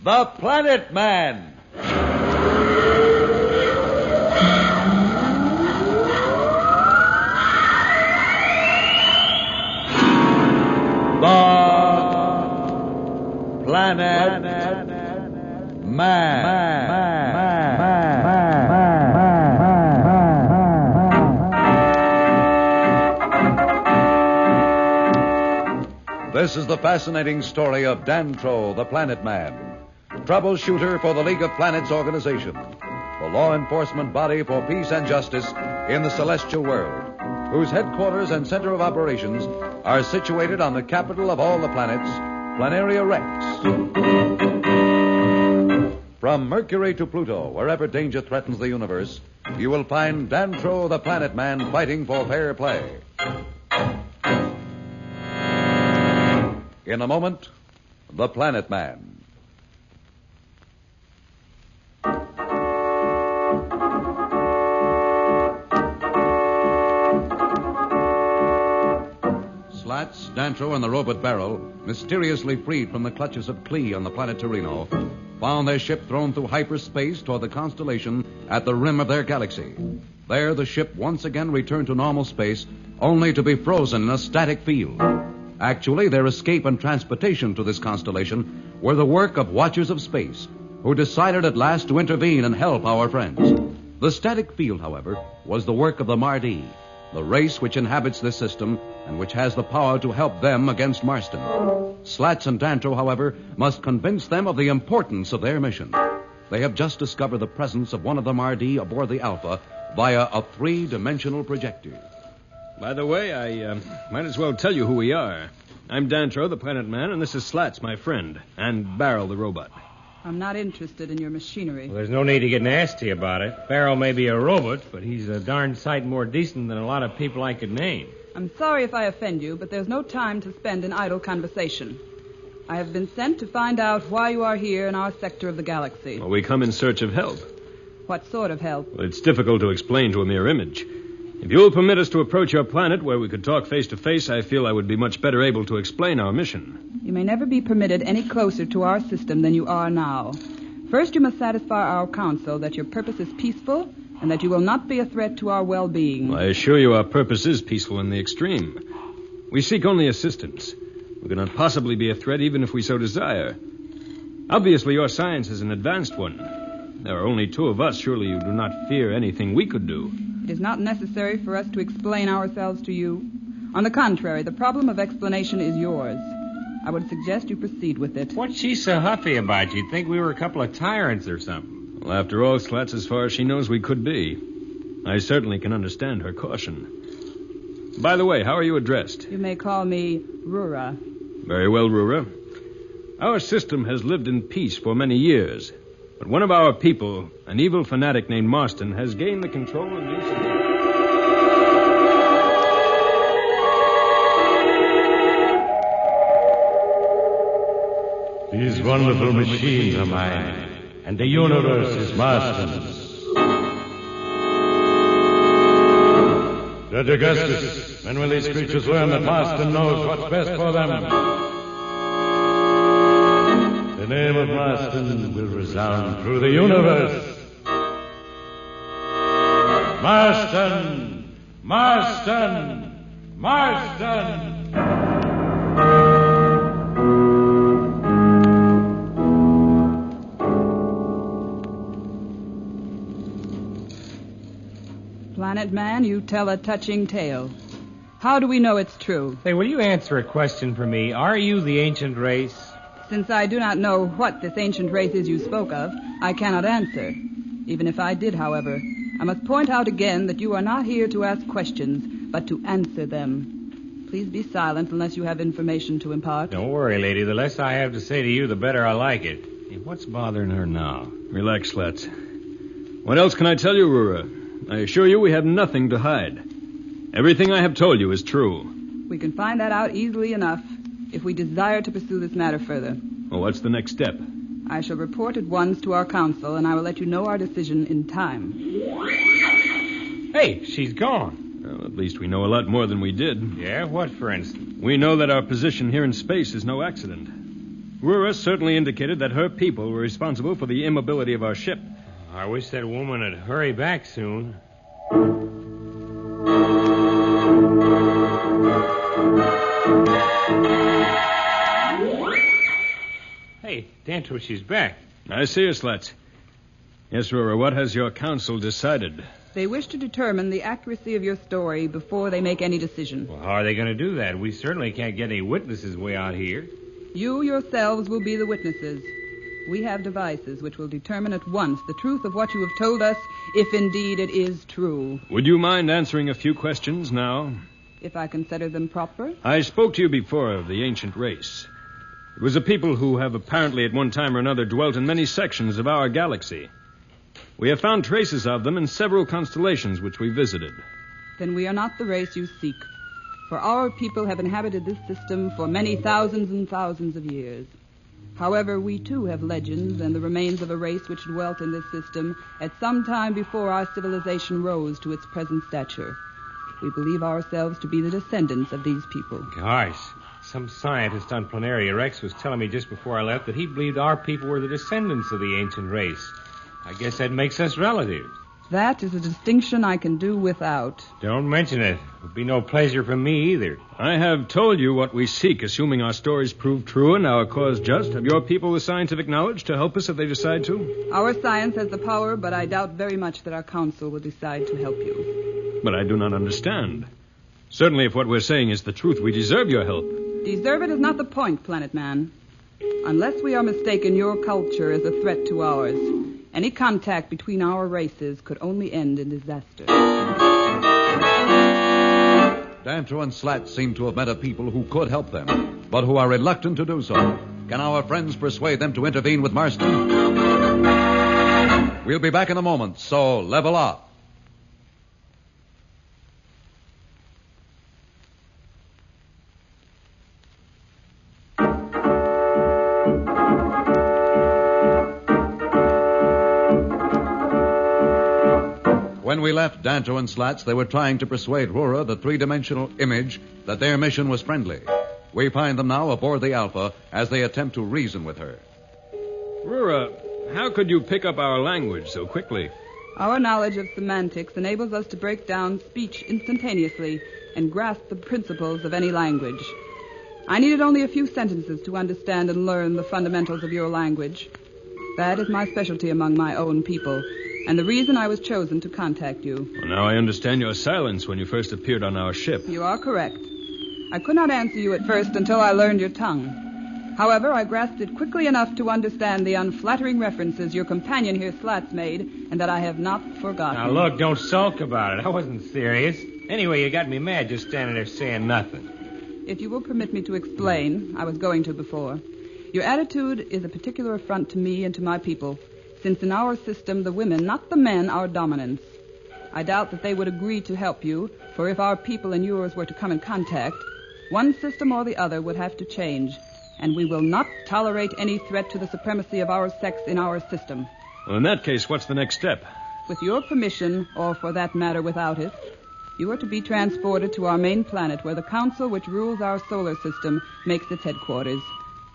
The Planet Man. The Planet Man. This is the fascinating story of Dantro, the Planet Man, troubleshooter for the League of Planets organization, the law enforcement body for peace and justice in the celestial world, whose headquarters and center of operations are situated on the capital of all the planets, Planaria Rex. From Mercury to Pluto, wherever danger threatens the universe, you will find Dantro, the Planet Man, fighting for fair play. In a moment, The Planet Man. Slats, Dantro, and the robot Barrel, mysteriously freed from the clutches of Klee on the planet Torino, found their ship thrown through hyperspace toward the constellation at the rim of their galaxy. There, the ship once again returned to normal space, only to be frozen in a static field. Actually, their escape and transportation to this constellation were the work of Watchers of Space, who decided at last to intervene and help our friends. The static field, however, was the work of the Mardi, the race which inhabits this system and which has the power to help them against Marston. Slats and Dantro, however, must convince them of the importance of their mission. They have just discovered the presence of one of the Mardi aboard the Alpha via a three-dimensional projector. By the way, I might as well tell you who we are. I'm Dantro, the Planet Man, and this is Slats, my friend, and Barrel, the robot. I'm not interested in your machinery. Well, there's no need to get nasty about it. Barrel may be a robot, but he's a darn sight more decent than a lot of people I could name. I'm sorry if I offend you, but there's no time to spend in idle conversation. I have been sent to find out why you are here in our sector of the galaxy. Well, we come in search of help. What sort of help? Well, it's difficult to explain to a mere image. If you'll permit us to approach your planet where we could talk face to face, I feel I would be much better able to explain our mission. You may never be permitted any closer to our system than you are now. First, you must satisfy our council that your purpose is peaceful and that you will not be a threat to our well-being. I assure you our purpose is peaceful in the extreme. We seek only assistance. We cannot possibly be a threat even if we so desire. Obviously, your science is an advanced one. There are only two of us. Surely you do not fear anything we could do. It is not necessary for us to explain ourselves to you. On the contrary, the problem of explanation is yours. I would suggest you proceed with it. What's she so huffy about? You'd think we were a couple of tyrants or something. Well, after all, Slats, as far as she knows, we could be. I certainly can understand her caution. By the way, how are you addressed? You may call me Rura. Very well, Rura. Our system has lived in peace for many years. But one of our people, an evil fanatic named Marston, has gained the control and use of These wonderful machines are mine, and the universe is Marston's. Judge Augustus, when will these creatures learn that Marston knows what's best for them? The name of Marston will resound through the universe. Marston! Marston! Marston! Planet Man, you tell a touching tale. How do we know it's true? Say, will you answer a question for me? Are you the ancient race? Since I do not know what this ancient race is you spoke of, I cannot answer. Even if I did, however, I must point out again that you are not here to ask questions, but to answer them. Please be silent unless you have information to impart. Don't worry, lady. The less I have to say to you, the better I like it. Hey, what's bothering her now? Relax, Slats. What else can I tell you, Rura? I assure you we have nothing to hide. Everything I have told you is true. We can find that out easily enough if we desire to pursue this matter further. Well, what's the next step? I shall report at once to our council, and I will let you know our decision in time. Hey, she's gone. Well, at least we know a lot more than we did. Yeah, what, for instance? We know that our position here in space is no accident. Rura certainly indicated that her people were responsible for the immobility of our ship. I wish that woman would hurry back soon. Hey, Dantro, she's back. I see her, Slats. Yes, Rura, what has your council decided? They wish to determine the accuracy of your story before they make any decision. Well, how are they going to do that? We certainly can't get any witnesses way out here. You yourselves will be the witnesses. We have devices which will determine at once the truth of what you have told us, if indeed it is true. Would you mind answering a few questions now? If I consider them proper? I spoke to you before of the ancient race. It was a people who have apparently at one time or another dwelt in many sections of our galaxy. We have found traces of them in several constellations which we visited. Then we are not the race you seek. For our people have inhabited this system for many thousands and thousands of years. However, we too have legends and the remains of a race which dwelt in this system at some time before our civilization rose to its present stature. We believe ourselves to be the descendants of these people. Gosh, some scientist on Planaria Rex was telling me just before I left that he believed our people were the descendants of the ancient race. I guess that makes us relatives. That is a distinction I can do without. Don't mention it. It would be no pleasure for me either. I have told you what we seek, assuming our stories prove true and our cause just. Have your people the scientific knowledge to help us if they decide to? Our science has the power, but I doubt very much that our council will decide to help you. But I do not understand. Certainly, if what we're saying is the truth, we deserve your help. Deserve it is not the point, Planet Man. Unless we are mistaken, your culture is a threat to ours. Any contact between our races could only end in disaster. Dantro and Slat seem to have met a people who could help them, but who are reluctant to do so. Can our friends persuade them to intervene with Marston? We'll be back in a moment, so level up. When we left Dantro and Slats, they were trying to persuade Rura, the three-dimensional image, that their mission was friendly. We find them now aboard the Alpha as they attempt to reason with her. Rura, how could you pick up our language so quickly? Our knowledge of semantics enables us to break down speech instantaneously and grasp the principles of any language. I needed only a few sentences to understand and learn the fundamentals of your language. That is my specialty among my own people, and the reason I was chosen to contact you. Well, now I understand your silence when you first appeared on our ship. You are correct. I could not answer you at first until I learned your tongue. However, I grasped it quickly enough to understand the unflattering references your companion here, Slats, made, and that I have not forgotten. Now, look, don't sulk about it. I wasn't serious. Anyway, you got me mad just standing there saying nothing. If you will permit me to explain, I was going to before. Your attitude is a particular affront to me and to my people, since in our system the women, not the men, are dominants. I doubt that they would agree to help you, for if our people and yours were to come in contact, one system or the other would have to change, and we will not tolerate any threat to the supremacy of our sex in our system. Well, in that case, what's the next step? With your permission, or for that matter without it, you are to be transported to our main planet where the council which rules our solar system makes its headquarters.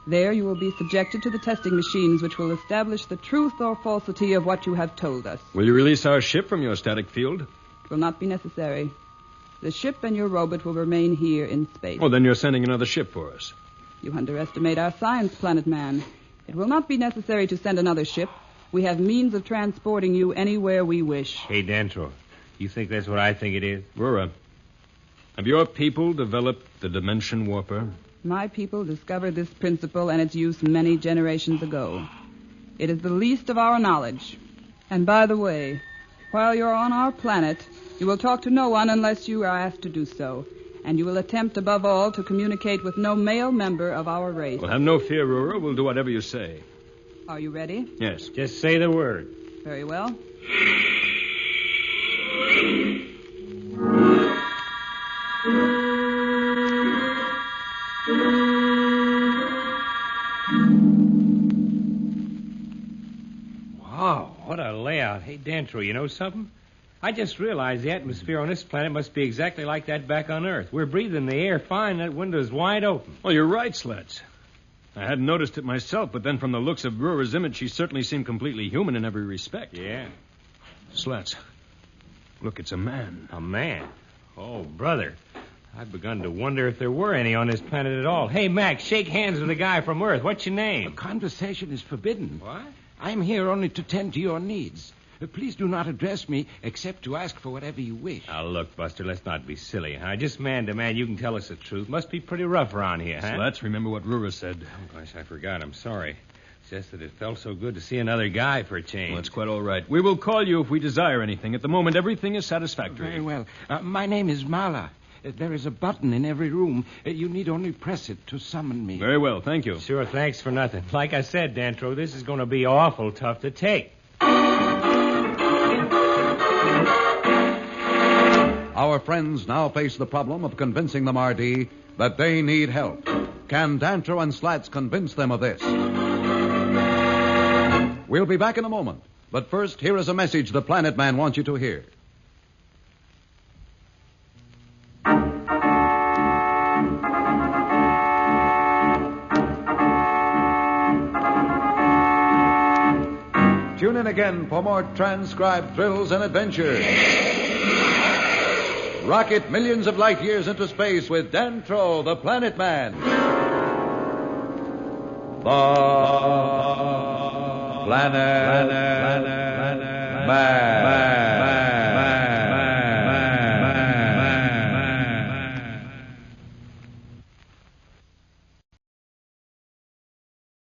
There you will be subjected to the testing machines which will establish the truth or falsity of what you have told us. Will you release our ship from your static field? It will not be necessary. The ship and your robot will remain here in space. Oh, then you're sending another ship for us. You underestimate our science, Planet Man. It will not be necessary to send another ship. We have means of transporting you anywhere we wish. Hey, Dantro, you think that's what I think it is? Rura, have your people developed the dimension warper? My people discovered this principle and its use many generations ago. It is the least of our knowledge. And by the way, while you're on our planet, you will talk to no one unless you are asked to do so. And you will attempt, above all, to communicate with no male member of our race. Well, have no fear, Rura. We'll do whatever you say. Are you ready? Yes. Just say the word. Very well. Wow, what a layout. Hey, Dantro, you know something? I just realized the atmosphere on this planet must be exactly like that back on Earth. We're breathing the air fine, that window's wide open. Well, you're right, Slats. I hadn't noticed it myself, but then from the looks of Brewer's image, she certainly seemed completely human in every respect. Yeah. Slats. Look, it's a man. A man? Oh, brother. I'd begun to wonder if there were any on this planet at all. Hey, Mac, shake hands with a guy from Earth. What's your name? Conversation is forbidden. What? I'm here only to tend to your needs. Please do not address me except to ask for whatever you wish. Now, look, Buster, let's not be silly, huh? Just man to man, you can tell us the truth. Must be pretty rough around here, huh? Slats, remember what Brewer said. Oh, gosh, I forgot. I'm sorry. It's just that it felt so good to see another guy for a change. Well, that's quite all right. We will call you if we desire anything. At the moment, everything is satisfactory. Very well. My name is Mala. There is a button in every room. You need only press it to summon me. Very well, thank you. Sure, thanks for nothing. Like I said, Dantro, this is going to be awful tough to take. Our friends now face the problem of convincing the Mardi that they need help. Can Dantro and Slats convince them of this? We'll be back in a moment. But first, here is a message the Planet Man wants you to hear. Tune in again for more transcribed thrills and adventures. Rocket millions of light years into space with Dantro, the Planet Man. The Planet Man.